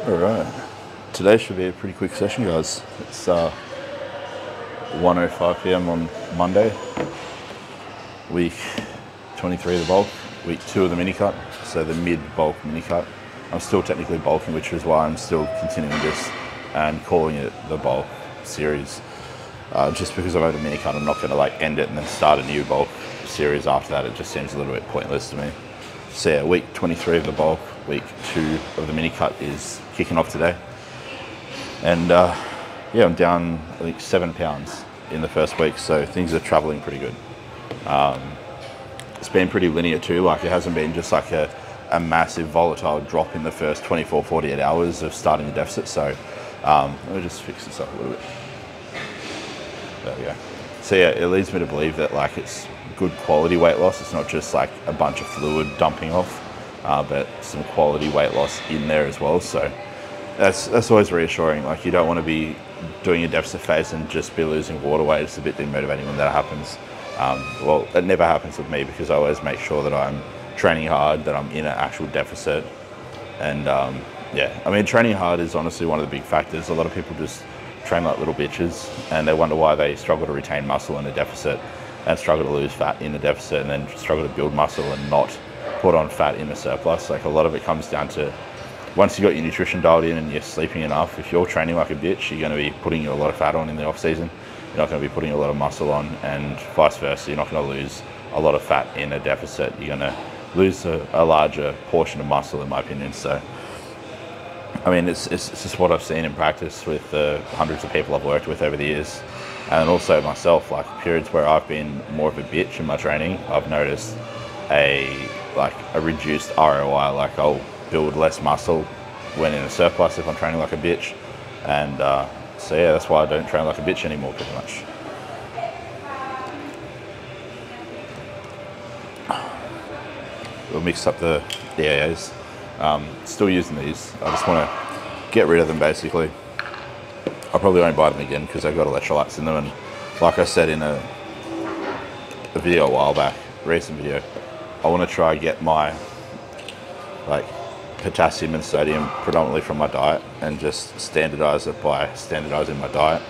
Alright, today should be a pretty quick session, guys. It's 1:05 p.m. on Monday, week 23 of the bulk, week 2 of the mini cut, so the mid-bulk mini cut. I'm still technically bulking, which is why I'm still continuing this and calling it the bulk series. Just because I've had a mini cut, I'm not going to like end it and then start a new bulk series after that. It just seems a little bit pointless to me. So yeah, week 23 of the bulk, week 2 of the mini cut is kicking off today. And yeah, I'm down I think 7 pounds in the first week, so things are traveling pretty good. It's been pretty linear too, like it hasn't been just like a massive volatile drop in the first 24, 48 hours of starting the deficit. So let me just fix this up a little bit. There we go. So yeah, it leads me to believe that like it's good quality weight loss. It's not just like a bunch of fluid dumping off, but some quality weight loss in there as well. So that's always reassuring. Like you don't want to be doing a deficit phase and just be losing water weight. It's a bit demotivating when that happens. Well, it never happens with me because I always make sure that I'm training hard, that I'm in an actual deficit. And yeah, I mean, training hard is honestly one of the big factors. A lot of people just train like little bitches and they wonder why they struggle to retain muscle in a deficit and struggle to lose fat in a deficit and then struggle to build muscle and not put on fat in a surplus. Like a lot of it comes down to once you got your nutrition dialed in and you're sleeping enough, if you're training like a bitch, you're going to be putting a lot of fat on in the off season. You're not going to be putting a lot of muscle on, and vice versa. You're not going to lose a lot of fat in a deficit. You're going to lose a larger portion of muscle, in my opinion. So I mean, it's just what I've seen in practice with the hundreds of people I've worked with over the years. And also myself, like periods where I've been more of a bitch in my training, I've noticed a reduced ROI. Like I'll build less muscle when in a surplus if I'm training like a bitch. And so yeah, that's why I don't train like a bitch anymore, pretty much. We'll mix up the AAs. Still using these. I just want to get rid of them basically. I'll probably won't buy them again because they've got electrolytes in them, and like I said in a video a while back, recent video, I want to try and get my like potassium and sodium predominantly from my diet and just standardize it by standardizing my diet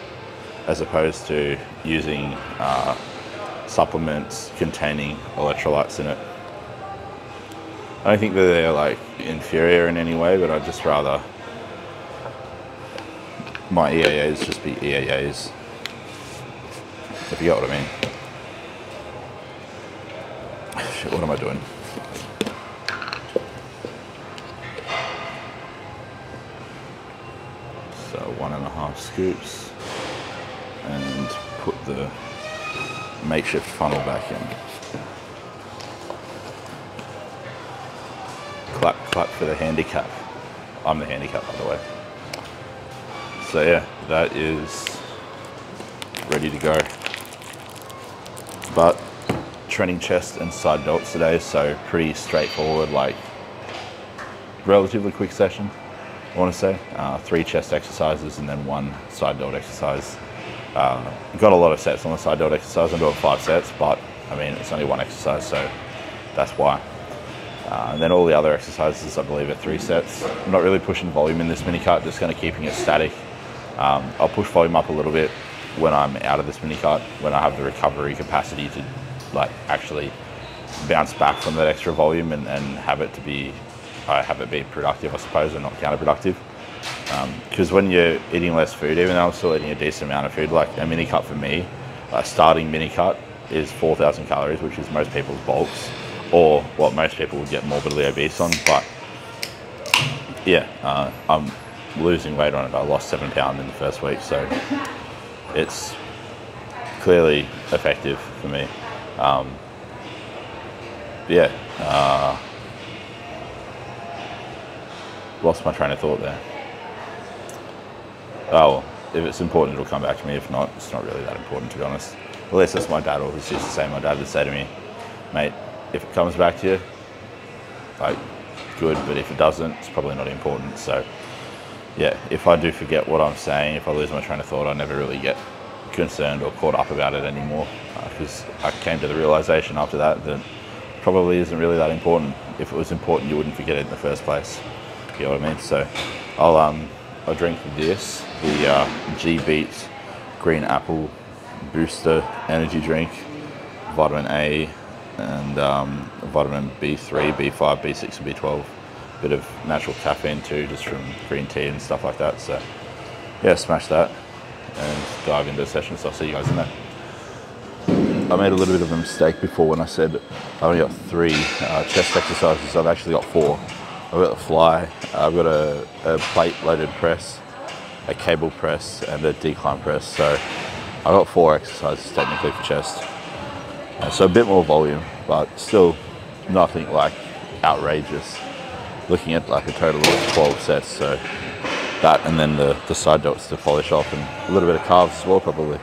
as opposed to using supplements containing electrolytes in it. I don't think that they're like inferior in any way, but I'd just rather my EAAs just be EAAs, if you get what I mean. Shit, what am I doing? So 1.5 scoops and put the makeshift funnel back in. Clap, clap for the handicap. I'm the handicap, by the way. So yeah, that is ready to go. But training chest and side delts today, so pretty straightforward, like relatively quick session, I want to say. 3 chest exercises and then 1 side delt exercise. Got a lot of sets on the side delt exercise. I'm doing 5 sets, but I mean, it's only 1 exercise, so that's why. And then all the other exercises, I believe, are 3 sets. I'm not really pushing volume in this mini cut, just kind of keeping it static. I'll push volume up a little bit when I'm out of this mini cut, when I have the recovery capacity to like actually bounce back from that extra volume and have it be productive, I suppose, and not counterproductive. Because when you're eating less food, even though I'm still eating a decent amount of food, like a mini cut for me, a starting mini cut is 4,000 calories, which is most people's bulks, or what most people would get morbidly obese on. But yeah, I'm losing weight on it. I lost 7 pounds in the first week, so it's clearly effective for me. Yeah, lost my train of thought there. Oh, well, if it's important, it'll come back to me. If not, it's not really that important, to be honest. At least that's my dad always used to say. My dad would say to me, mate, if it comes back to you, like, good, but if it doesn't, it's probably not important. So yeah, if I do forget what I'm saying, if I lose my train of thought, I never really get concerned or caught up about it anymore, because I came to the realization after that that probably isn't really that important. If it was important, you wouldn't forget it in the first place. You know what I mean? So I'll drink this, the G-Beat Green Apple Booster Energy Drink, vitamin A, and vitamin B3, B5, B6, and B12. Bit of natural caffeine too, just from green tea and stuff like that. So yeah, smash that and dive into the session. So I'll see you guys in there. I made a little bit of a mistake before when I said I only got 3 chest exercises. I've actually got 4. I've got the fly, I've got a plate loaded press, a cable press, and a decline press. So I got 4 exercises technically for chest. So a bit more volume, but still nothing like outrageous. Looking at like a total of 12 sets. So that, and then the side delts to polish off, and a little bit of calves as well probably.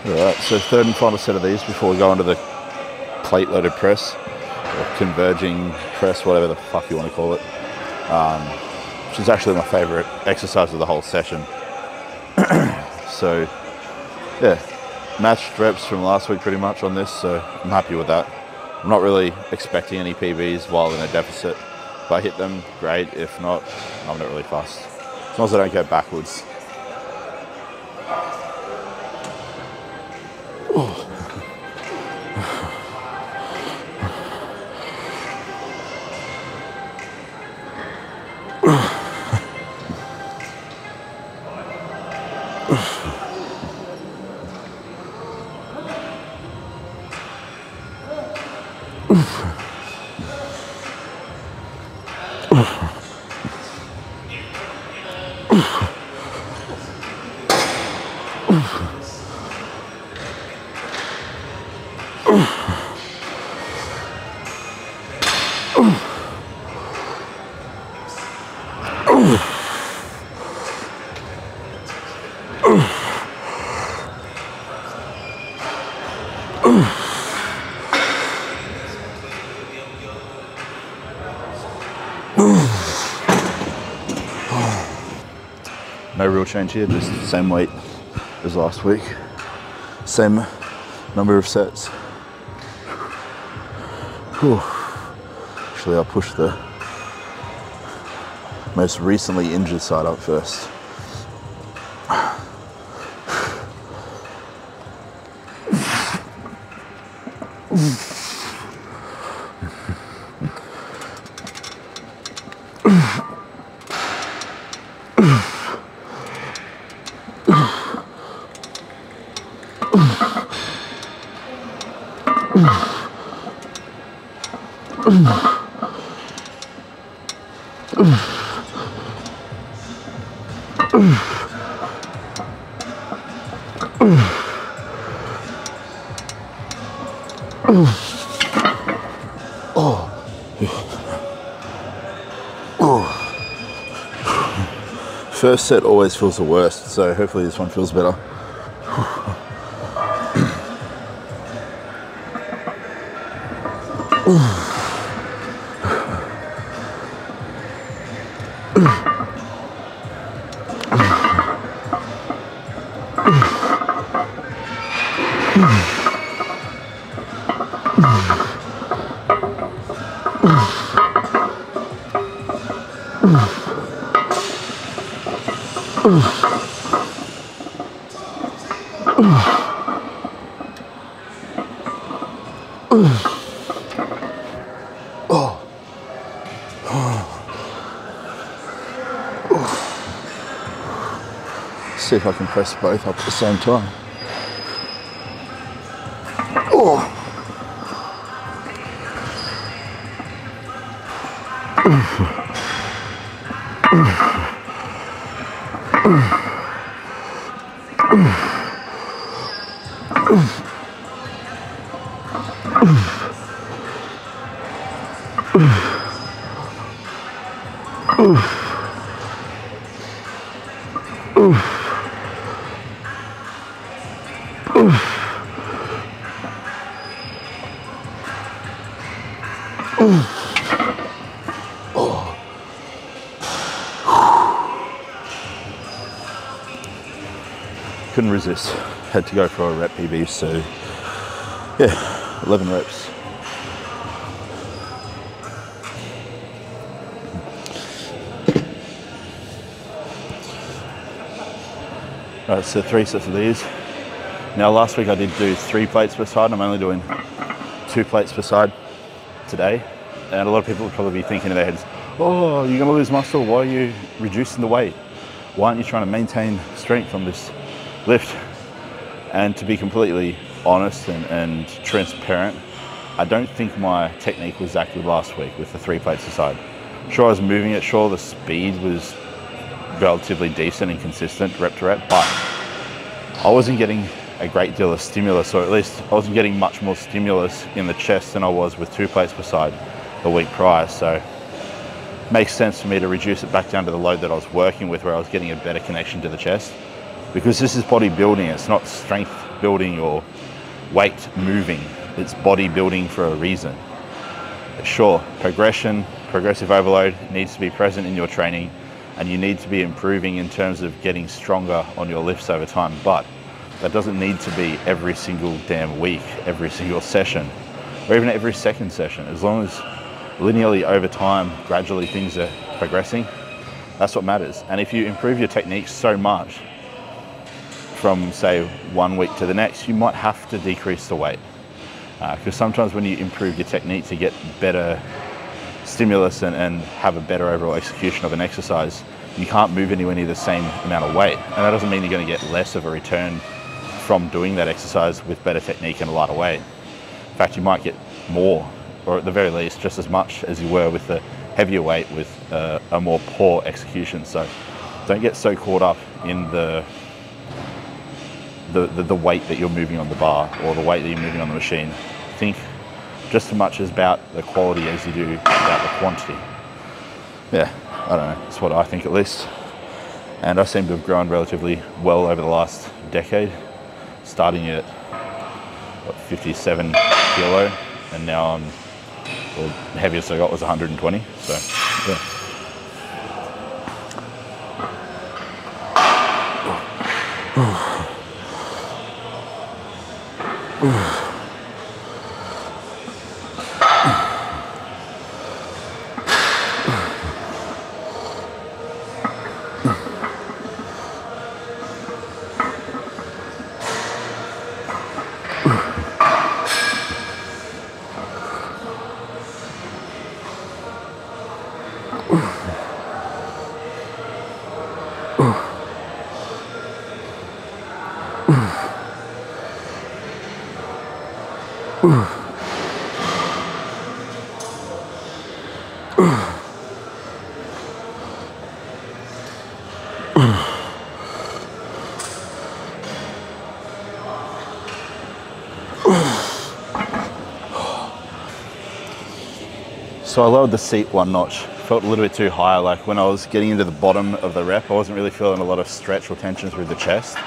Alright, so third and final set of these before we go into the plate loaded press, or converging press, whatever the fuck you want to call it, which is actually my favourite exercise of the whole session. So yeah, matched reps from last week pretty much on this, so I'm happy with that. I'm not really expecting any PBs while in a deficit. If I hit them, great. If not, I'm not really fussed. As long as I don't go backwards. No real change here, just the same weight as last week. Same number of sets. Whew. Actually, I'll push the most recently injured side up first. First set always feels the worst, so hopefully this one feels better. See if I can press both up at the same time. Couldn't resist. Had to go for a rep PB, so yeah, 11 reps. Right, so 3 sets of these. Now last week I did do 3 plates per side. I'm only doing 2 plates per side today. And a lot of people would probably be thinking in their heads, oh, you're gonna lose muscle, why are you reducing the weight? Why aren't you trying to maintain strength on this lift? And to be completely honest and transparent, I don't think my technique was that good last week with the 3 plates a side. Sure, I was moving it, sure the speed was relatively decent and consistent rep to rep, but I wasn't getting a great deal of stimulus, or at least I wasn't getting much more stimulus in the chest than I was with 2 plates per side the week prior. So it makes sense for me to reduce it back down to the load that I was working with, where I was getting a better connection to the chest, because this is bodybuilding. It's not strength building or weight moving. It's bodybuilding for a reason. Sure, progressive overload needs to be present in your training, and you need to be improving in terms of getting stronger on your lifts over time, but that doesn't need to be every single damn week, every single session, or even every second session. As long as linearly over time, gradually things are progressing, that's what matters. And if you improve your technique so much from, say, 1 week to the next, you might have to decrease the weight. Because sometimes when you improve your technique to get better stimulus and have a better overall execution of an exercise, you can't move anywhere near the same amount of weight. And that doesn't mean you're going to get less of a return from doing that exercise with better technique and a lighter weight. In fact, you might get more, or at the very least, just as much as you were with the heavier weight with a more poor execution. So don't get so caught up in the weight that you're moving on the bar or the weight that you're moving on the machine. Think just as much about the quality as you do about the quantity. Yeah, I don't know, it's what I think at least. And I seem to have grown relatively well over the last decade, starting at what, 57 kilo, and now I'm, well, the heaviest I got was 120, so yeah. So I lowered the seat 1 notch. Felt a little bit too high. Like when I was getting into the bottom of the rep, I wasn't really feeling a lot of stretch or tension through the chest.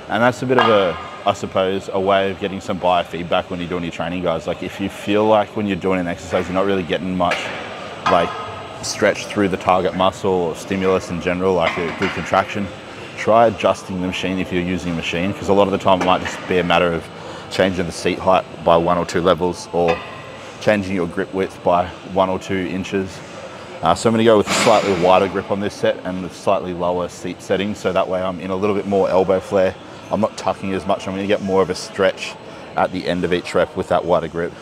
And that's a bit of a, I suppose, a way of getting some biofeedback when you're doing your training, guys. Like if you feel like when you're doing an exercise, you're not really getting much like stretch through the target muscle or stimulus in general, like a good contraction, try adjusting the machine if you're using a machine, because a lot of the time it might just be a matter of changing the seat height by 1 or 2 levels or changing your grip width by 1 or 2 inches. So I'm going to go with a slightly wider grip on this set and with slightly lower seat settings, so that way I'm in a little bit more elbow flare. I'm not tucking as much. I'm going to get more of a stretch at the end of each rep with that wider grip.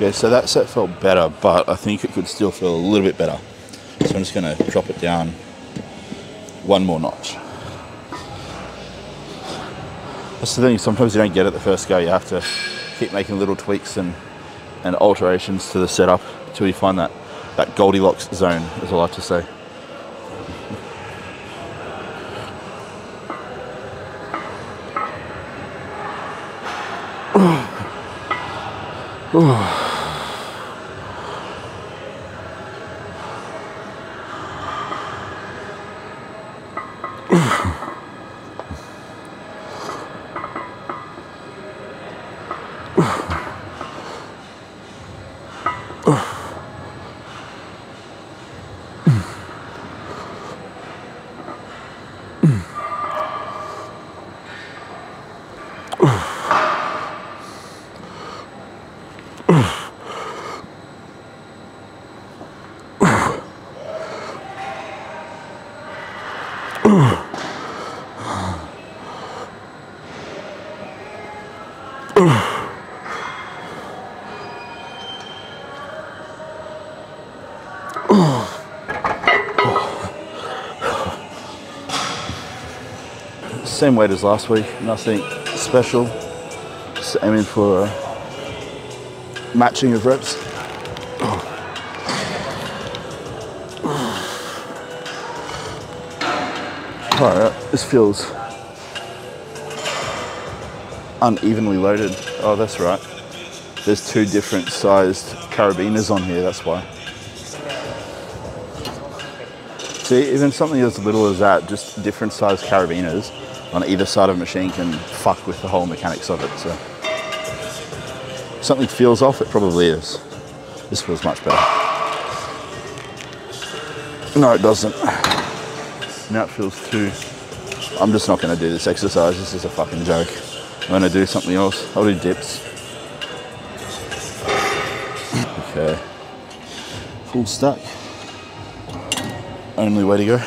Okay, so that set felt better, but I think it could still feel a little bit better. So I'm just going to drop it down 1 more notch. That's the thing, sometimes you don't get it the first go. You have to keep making little tweaks and alterations to the setup until you find that Goldilocks zone, as I like to say. Same weight as last week, nothing special. Just aiming for a matching of reps. Alright, this feels unevenly loaded. Oh, that's right. There's 2 different sized carabiners on here, that's why. See, even something as little as that, just different sized carabiners on either side of a machine can fuck with the whole mechanics of it. So something feels off, it probably is. This feels much better. No, it doesn't. Now it feels too... I'm just not going to do this exercise. This is a fucking joke. I'm going to do something else. I'll do dips. Okay. Full stack. Only way to go.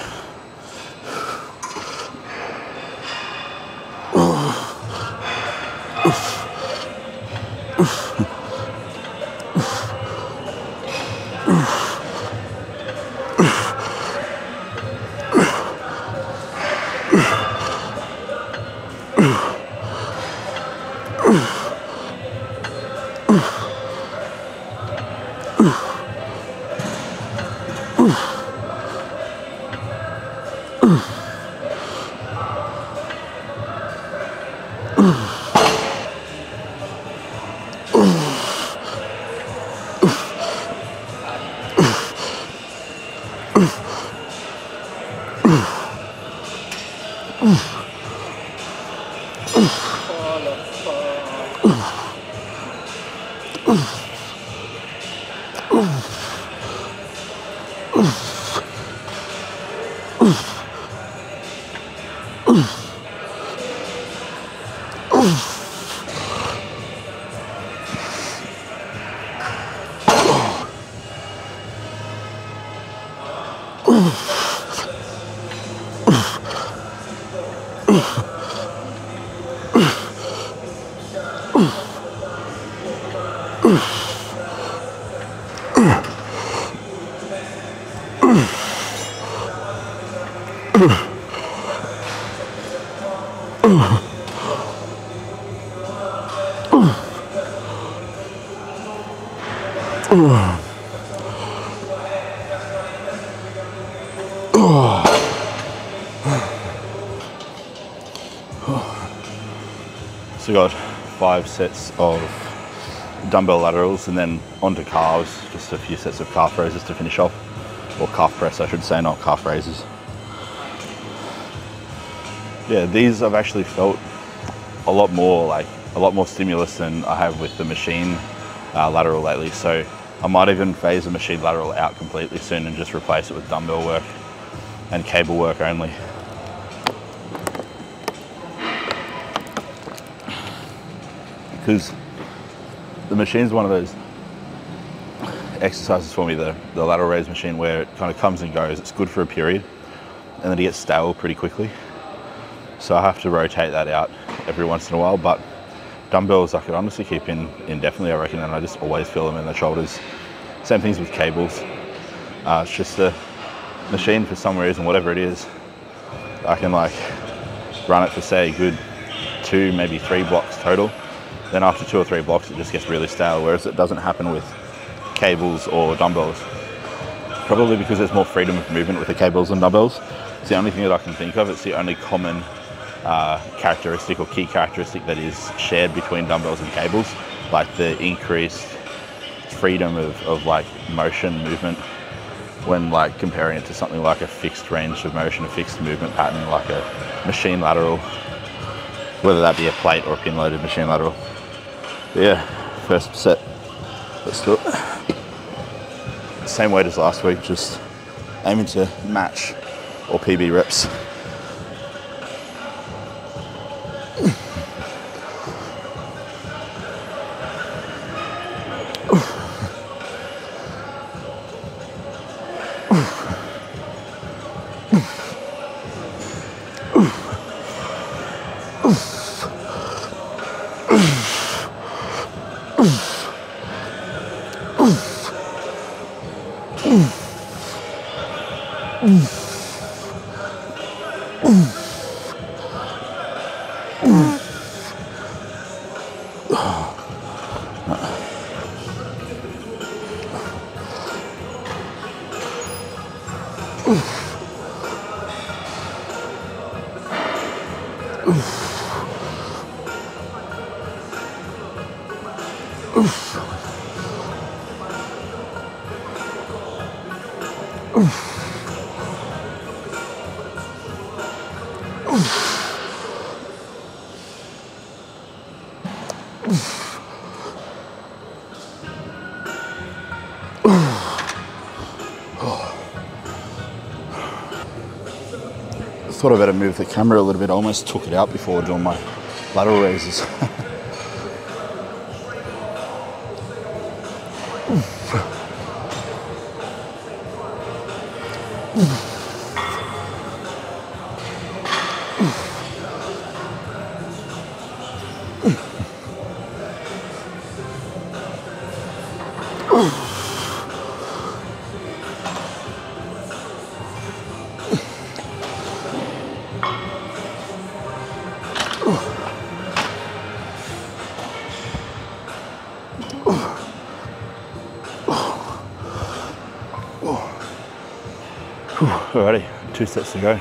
So got 5 sets of dumbbell laterals and then onto calves, just a few sets of calf raises to finish off, or calf press I should say, not calf raises. Yeah, these I've actually felt a lot more stimulus than I have with the machine lateral lately, so I might even phase the machine lateral out completely soon and just replace it with dumbbell work and cable work only. Because the machine's one of those exercises for me, the lateral raise machine, where it kind of comes and goes. It's good for a period and then it gets stale pretty quickly. So I have to rotate that out every once in a while, but dumbbells I could honestly keep in indefinitely, I reckon, and I just always feel them in the shoulders. Same things with cables. It's just the machine, for some reason, whatever it is, I can like run it for say a good 2, maybe 3 blocks total. Then after 2 or 3 blocks, it just gets really stale, whereas it doesn't happen with cables or dumbbells. Probably because there's more freedom of movement with the cables and dumbbells. It's the only thing that I can think of. It's the only common characteristic or key characteristic that is shared between dumbbells and cables, like the increased freedom of like motion movement when like comparing it to something like a fixed range of motion, a fixed movement pattern like a machine lateral, whether that be a plate or a pin loaded machine lateral. But yeah, first set, let's do it. Same weight as last week, just aiming to match or PB reps. Thought I better move the camera a little bit. I almost took it out before doing my lateral raises. Alrighty, 2 sets to go.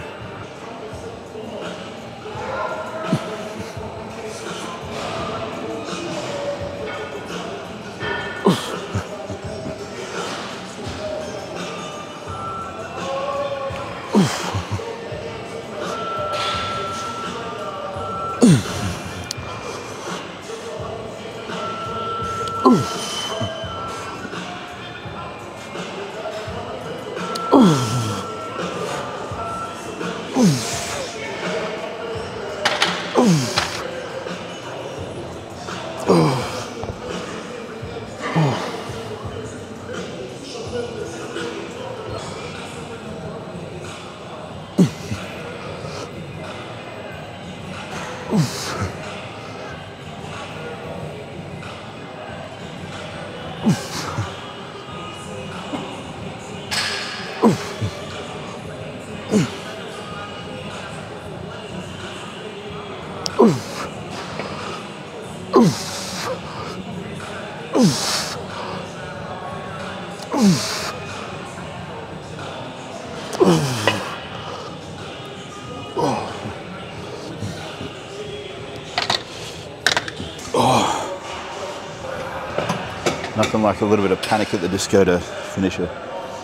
Nothing like a little bit of panic at the disco to finish a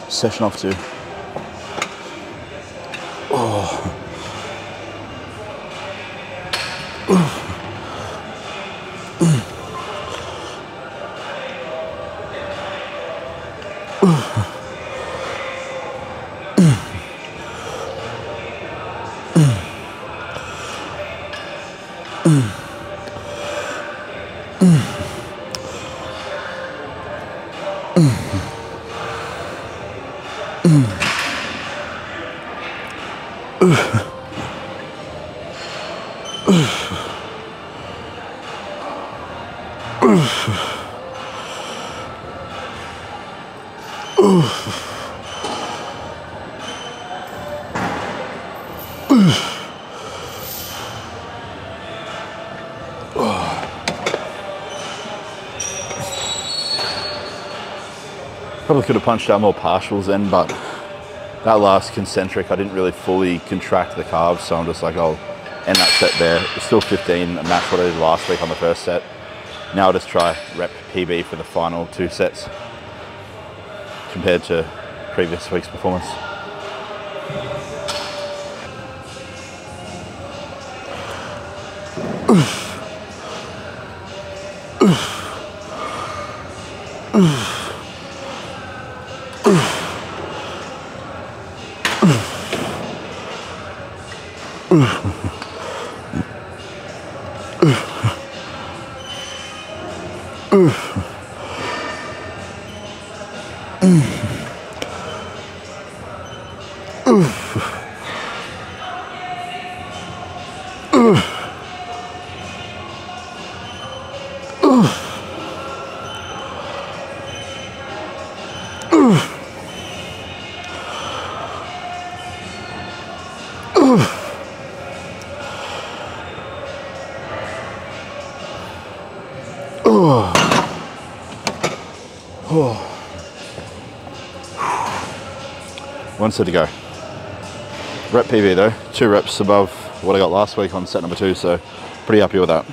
session off to. Probably could have punched out more partials then, but that last concentric, I didn't really fully contract the calves, so I'm just like, I'll end that set there. It's still 15, a match what I did last week on the first set. Now I'll just try rep PB for the final 2 sets compared to previous week's performance. One set to go. Rep PB though, 2 reps above what I got last week on set number 2, so pretty happy with that.